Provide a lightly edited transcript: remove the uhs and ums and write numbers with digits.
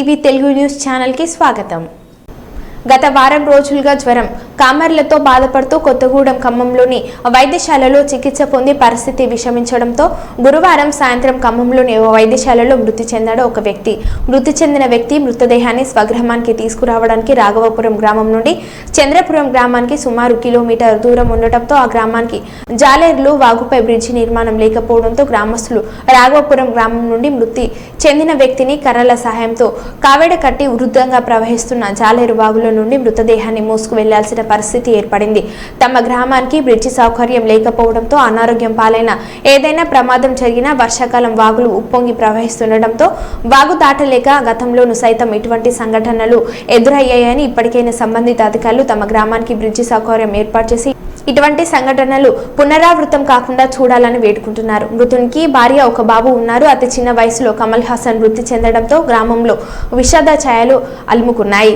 TV Telugu news channel కి స్వాగతం। గత వారం రోజులుగా జ్వరం కామెర్లతో బాధపడుతూ కొత్తగూడెం ఖమ్మంలోని వైద్యశాలలో చికిత్స పొంది పరిస్థితి విషమించడంతో గురువారం సాయంత్రం ఖమ్మంలోని వైద్యశాలలో మృతి చెందాడు ఒక వ్యక్తి। మృతి చెందిన వ్యక్తి మృతదేహాన్ని స్వగ్రామానికి తీసుకురావడానికి రాఘవపురం గ్రామం నుండి చంద్రపురం గ్రామానికి సుమారు కిలోమీటర్ దూరం ఉండటంతో ఆ గ్రామానికి జాలేర్లు వాగుపై బ్రిడ్జి నిర్మాణం లేకపోవడంతో గ్రామస్తులు రాఘవపురం గ్రామం నుండి మృతి చెందిన వ్యక్తిని కర్రల సహాయంతో కావెడ కట్టి వృద్ధంగా ప్రవహిస్తున్న జాలేరు వాగులో నుండి మృతదేహాన్ని మోసుకు వెళ్లాల్సిన పరిస్థితి ఏర్పడింది। తమ గ్రామానికి బ్రిడ్జి సౌకర్యం లేకపోవడంతో అనారోగ్యం పాలైన ఏదైనా ప్రమాదం జరిగినా వర్షాకాలం వాగులు ఉప్పొంగి ప్రవహిస్తుండటంతో వాగు దాటలేక గతంలోనూ సైతం ఇటువంటి సంఘటనలు ఎదురయ్యాయని ఇప్పటికైనా సంబంధిత అధికారులు తమ గ్రామానికి బ్రిడ్జి సౌకర్యం ఏర్పాటు చేసి ఇటువంటి సంఘటనలు పునరావృతం కాకుండా చూడాలని వేడుకుంటున్నారు। మృతునికి భార్య ఒక బాబు ఉన్నారు। అతి చిన్న వయసులో కమల్ హాసన్ మృతి చెందడంతో గ్రామంలో విషాద ఛాయలు అలుముకున్నాయి।